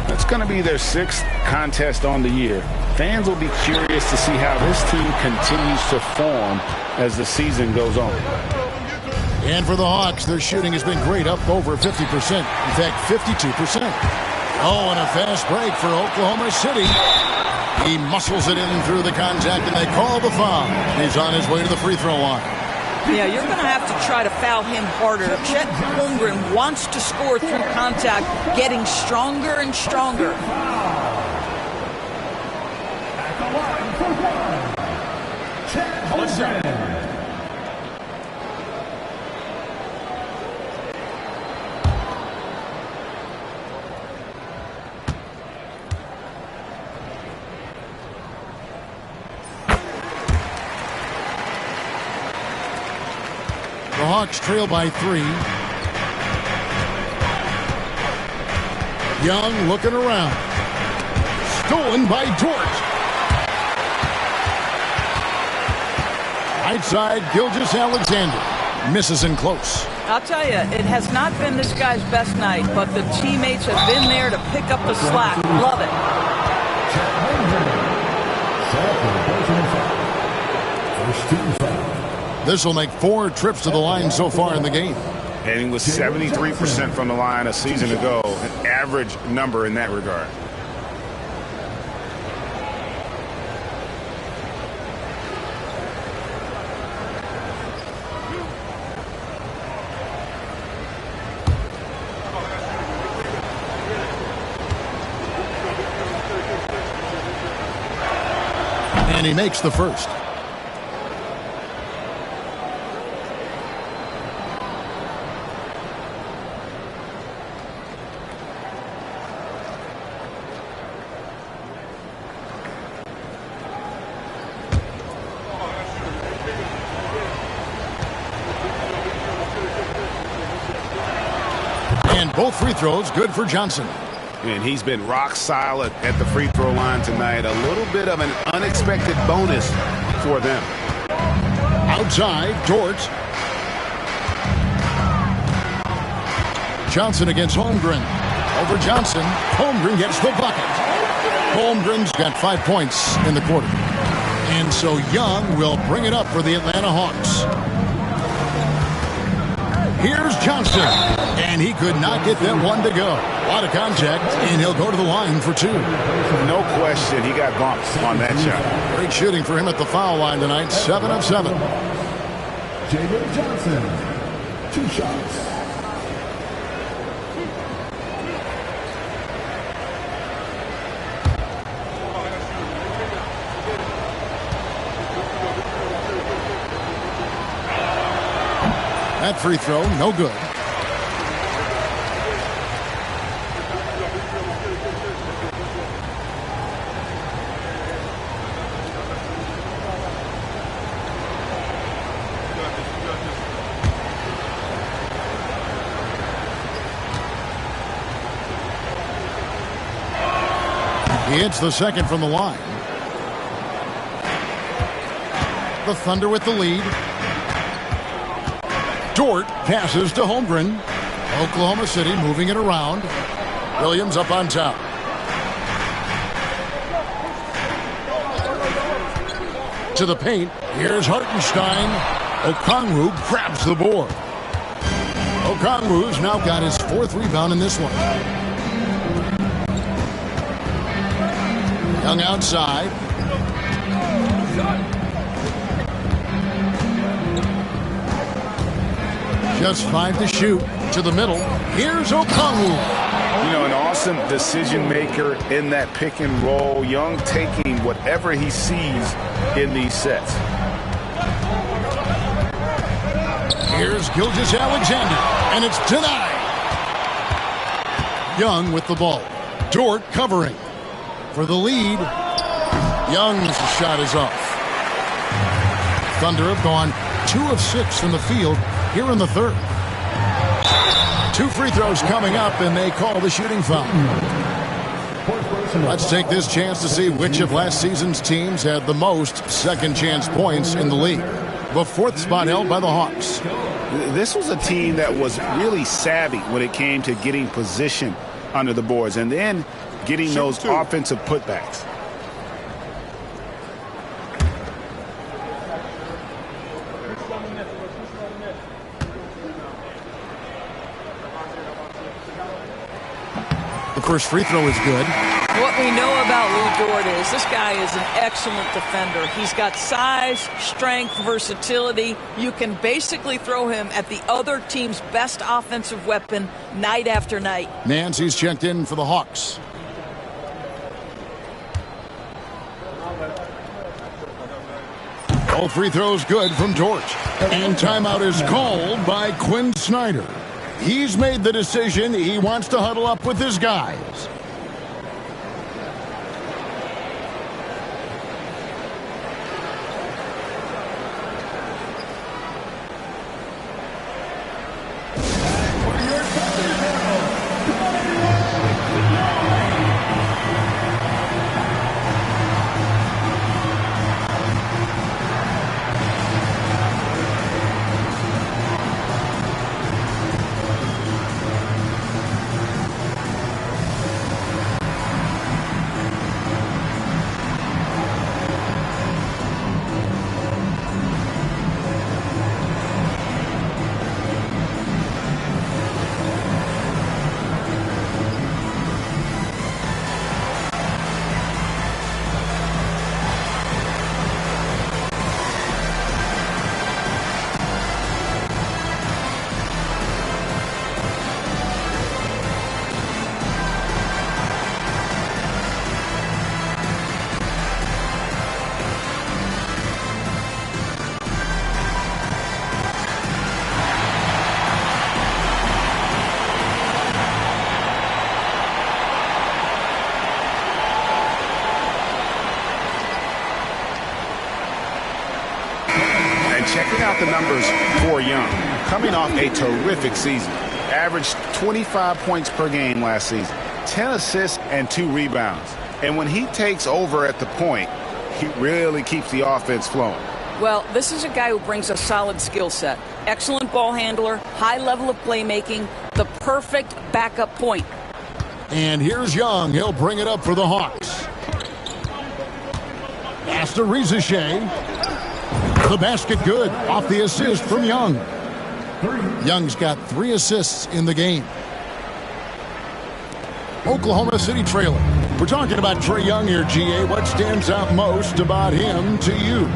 that's going to be their 6th contest on the year. Fans will be curious to see how this team continues to form as the season goes on. And for the Hawks, their shooting has been great, up over 50%. In fact, 52%. Oh, and a fast break for Oklahoma City. He muscles it in through the contact, and they call the foul. He's on his way to the free throw line. Yeah, you're going to have to try to foul him harder. Chet Holmgren wants to score through contact, getting stronger and stronger. The Hawks trail by 3. Young looking around. Stolen by Dort. Right side, Gilgeous-Alexander. Misses in close. I'll tell you, it has not been this guy's best night, but the teammates have been there to pick up the slack. Love it. This will make 4 trips to the line so far in the game. And he was 73% from the line a season ago, an average number in that regard. And he makes the first. And both free throws good for Johnson. And he's been rock solid at the free throw line tonight. A little bit of an unexpected bonus for them. Outside, Dort. Johnson against Holmgren. Over Johnson. Holmgren gets the bucket. Holmgren's got 5 points in the quarter. And so Young will bring it up for the Atlanta Hawks. Here's Johnson. And he could not get that one to go. A lot of contact, and he'll go to the line for 2. No question, he got bumped on that shot. Great shooting for him at the foul line tonight. 7 of 7. Jalen Johnson, 2 shots. That free throw, no good. He hits the second from the line. The Thunder with the lead. Dort passes to Holmgren. Oklahoma City moving it around. Williams up on top. To the paint. Here's Hartenstein. Okongwu grabs the board. Okongwu's now got his 4th rebound in this one. Young outside. Just 5 to shoot. To the middle. Here's Okongwu. You know, an awesome decision maker in that pick and roll. Young taking whatever he sees in these sets. Here's Gilgeous-Alexander, and it's denied. Young with the ball. Dort covering for the lead. Young's shot is off. Thunder have gone 2 of 6 from the field here in the third. 2 free throws coming up, and they call the shooting foul. Let's take this chance to see which of last season's teams had the most second chance points in the league. The 4th spot held by the Hawks. This was a team that was really savvy when it came to getting position under the boards and then getting those offensive putbacks. The first free throw is good. What we know about Lou Dort is this guy is an excellent defender. He's got size, strength, versatility. You can basically throw him at the other team's best offensive weapon night after night. Nancy's checked in for the Hawks. All free throws good from Dort. And timeout is called by Quinn Snyder. He's made the decision. He wants to huddle up with his guys. Checking out the numbers for Young, coming off a terrific season. Averaged 25 points per game last season, 10 assists and 2 rebounds. And when he takes over at the point, he really keeps the offense flowing. Well, this is a guy who brings a solid skill set. Excellent ball handler, high level of playmaking, the perfect backup point. And here's Young. He'll bring it up for the Hawks. Pass to Rizachet. The basket good off the assist from Young. Young's got 3 assists in the game. Oklahoma City trailing. We're talking about Trae Young here, GA. What stands out most about him to you?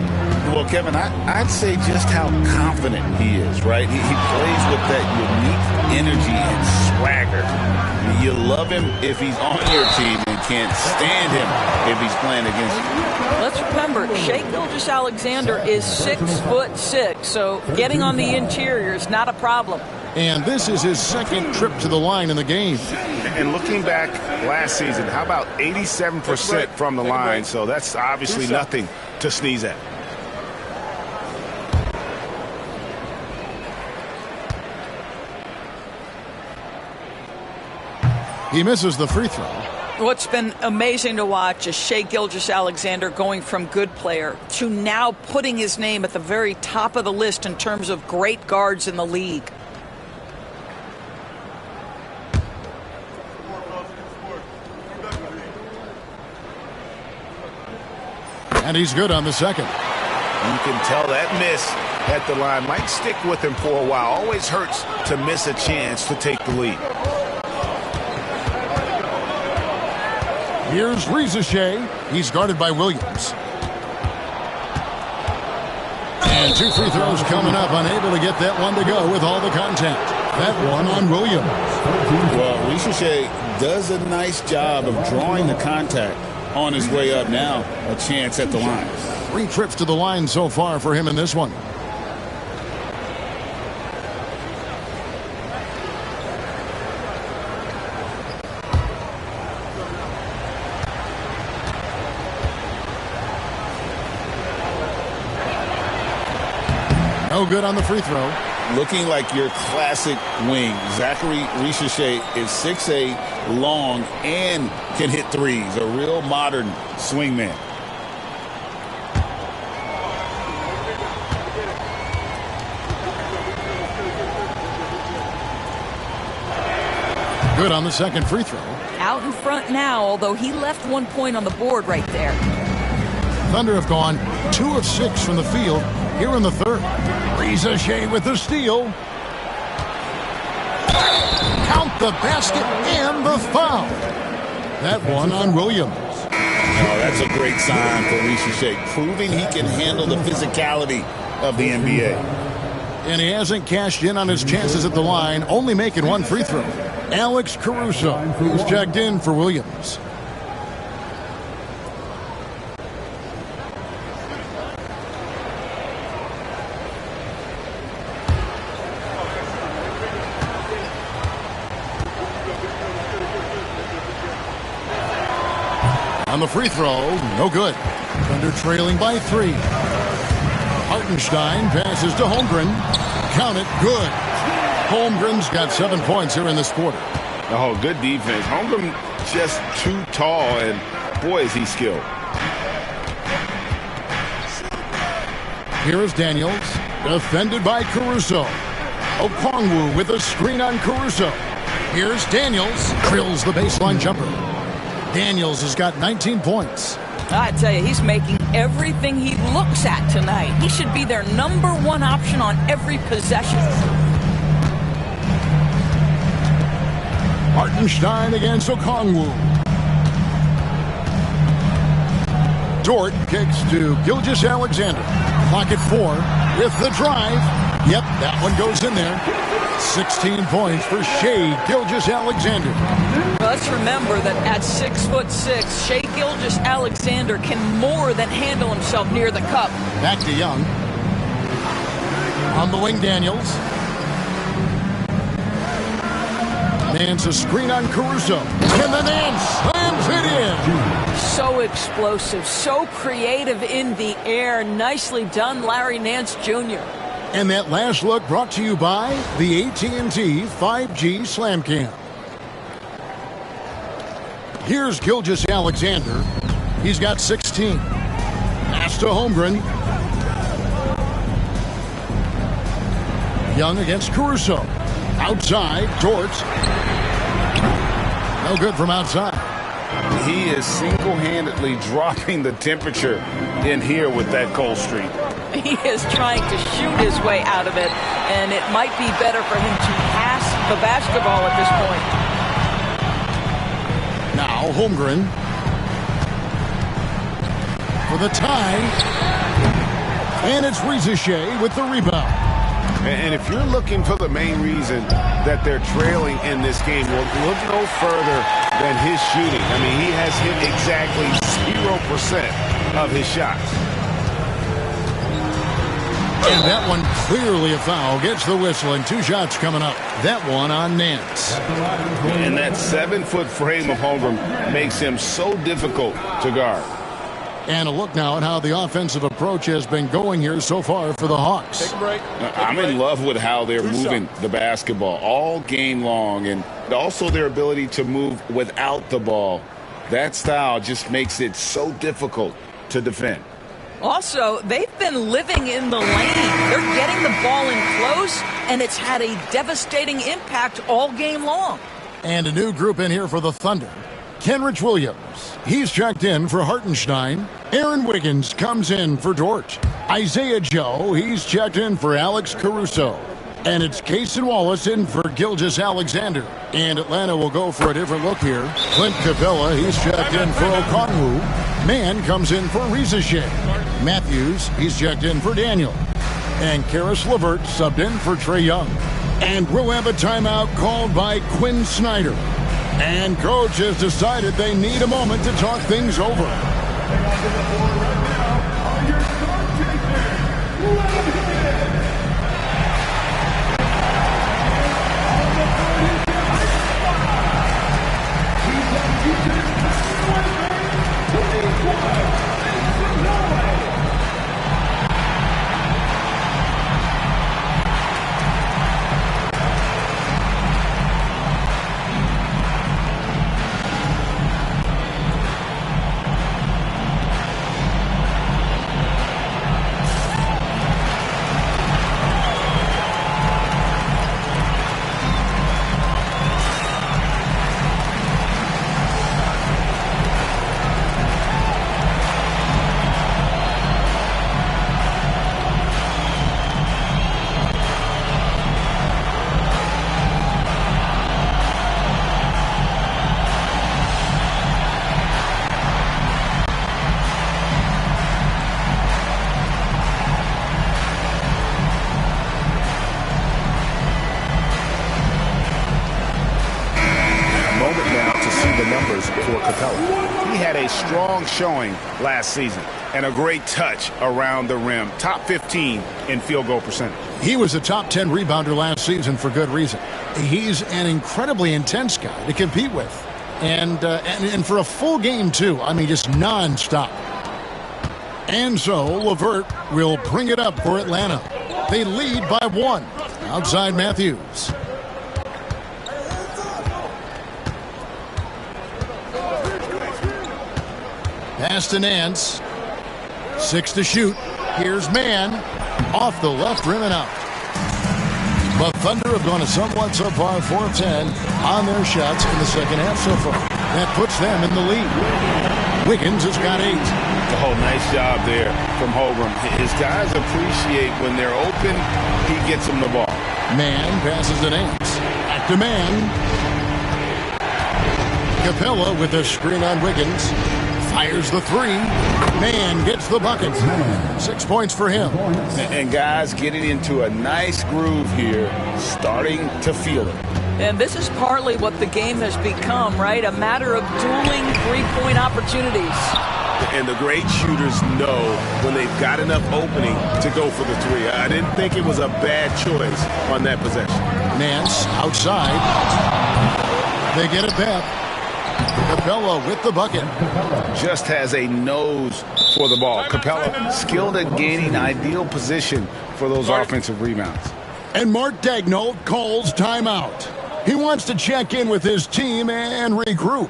Well, Kevin, I'd say just how confident he is, right? He plays with that unique energy and swagger. You love him if he's on your team and can't stand him if he's playing against you. Let's remember, Shai Gilgeous-Alexander is 6'6", so getting on the interior is not a problem. And this is his second trip to the line in the game. And looking back last season, how about 87% from the line? So that's obviously nothing to sneeze at. He misses the free throw. What's been amazing to watch is Shai Gilgeous-Alexander going from good player to now putting his name at the very top of the list in terms of great guards in the league. And he's good on the second. You can tell that miss at the line might stick with him for a while. Always hurts to miss a chance to take the lead. Here's Rizachet. He's guarded by Williams. And 2 free throws coming up. Unable to get that one to go with all the contact. That one on Williams. Well, Rizachet does a nice job of drawing the contact on his way up. Now a chance at the line. 3 trips to the line so far for him in this one. No good on the free throw. Looking like your classic wing. Zachary Richer is 6'8", long, and can hit threes. A real modern swingman. Good on the second free throw. Out in front now, although he left 1 point on the board right there. Thunder have gone 2 of 6 from the field here in the third. Richer with the steal. Count the basket and the foul. That one on Williams. Oh, that's a great sign for Richer, proving he can handle the physicality of the NBA. And he hasn't cashed in on his chances at the line, only making 1 free throw. Alex Caruso, who's checked in for Williams. On the free throw, no good. Thunder trailing by 3. Hartenstein passes to Holmgren. Count it, good. Holmgren's got 7 points here in this quarter. Oh, good defense. Holmgren just too tall, and boy, is he skilled. Here is Daniels, defended by Caruso. Okongwu with a screen on Caruso. Here's Daniels, drills the baseline jumper. Daniels has got 19 points. I tell you, he's making everything he looks at tonight. He should be their #1 option on every possession. Hartenstein against Okongwu. Dort kicks to Gilgeous-Alexander. Clock at 4 with the drive. Yep, that one goes in there. 16 points for Shai Gilgeous-Alexander. Let's remember that at 6'6", Shai Gilgeous-Alexander can more than handle himself near the cup. Back to Young. On the wing, Daniels. Nance a screen on Caruso. And the Nance slams it in. So explosive, so creative in the air. Nicely done, Larry Nance Jr. And that last look brought to you by the AT&T 5G Slam Cam. Here's Gilgeous-Alexander. He's got 16. Pass to Holmgren. Young against Caruso. Outside, Dort. No good from outside. He is single-handedly dropping the temperature in here with that cold streak. He is trying to shoot his way out of it, and it might be better for him to pass the basketball at this point. Now Holmgren for the tie, and it's Richer with the rebound. And if you're looking for the main reason that they're trailing in this game, well, look no further than his shooting. I mean, he has hit exactly 0% of his shots. And that one clearly a foul. Gets the whistle, and 2 shots coming up. That one on Nance. And that 7-foot frame of Holmgren makes him so difficult to guard. And a look now at how the offensive approach has been going here so far for the Hawks. Take a break. I'm in love with how they're moving the basketball all game long, and also their ability to move without the ball. That style just makes it so difficult to defend. Also, they've been living in the lane. They're getting the ball in close, and it's had a devastating impact all game long. And a new group in here for the Thunder. Kenrich Williams, he's checked in for Hartenstein. Aaron Wiggins comes in for Dort. Isaiah Joe, he's checked in for Alex Caruso. And it's Cason Wallace in for Gilgeous-Alexander. And Atlanta will go for a different look here. Clint Capella, he's checked in for Okongwu. Mann comes in for Richer. Matthews, he's checked in for Daniel. And Karis LeVert subbed in for Trae Young. And we'll have a timeout called by Quinn Snyder. And coach has decided they need a moment to talk things over. He had a strong showing last season and a great touch around the rim. Top 15 in field goal percentage. He was a top 10 rebounder last season for good reason. He's an incredibly intense guy to compete with. And for a full game, too. I mean, just nonstop. And so LeVert will bring it up for Atlanta. They lead by 1. Outside Matthews. Pass to Nance. 6 to shoot. Here's Mann. Off the left rim and out. But Thunder have gone a somewhat subpar 4 of 10 on their shots in the second half so far. That puts them in the lead. Wiggins has got 8. Oh, nice job there from Holmgren. His guys appreciate when they're open, he gets them the ball. Mann passes to Nance. Back to Mann. Capella with a screen on Wiggins. Fires the 3. Mann gets the bucket. 6 points for him. And guys getting into a nice groove here, starting to feel it. And this is partly what the game has become, right? A matter of dueling three-point opportunities. And the great shooters know when they've got enough opening to go for the 3. I didn't think it was a bad choice on that possession. Nance outside. They get it back. Capella with the bucket. Just has a nose for the ball. Capella skilled at gaining ideal position for those offensive rebounds. And Mark Daigneault calls timeout. He wants to check in with his team and regroup.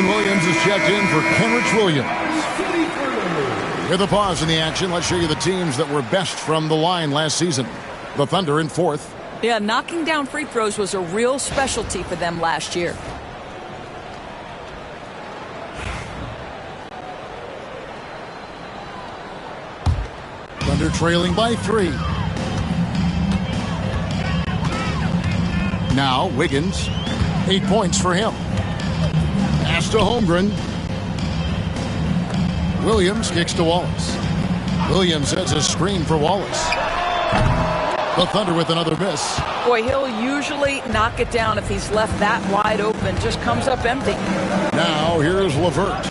Williams is checked in for Kenrich Williams. With a pause in the action, let's show you the teams that were best from the line last season. The Thunder in 4th. Yeah, knocking down free throws was a real specialty for them last year. Thunder trailing by 3. Now Wiggins. 8 points for him. Pass to Holmgren. Williams kicks to Wallace. Williams has a screen for Wallace. The Thunder with another miss. Boy, he'll usually knock it down if he's left that wide open. Just comes up empty. Now here's LeVert.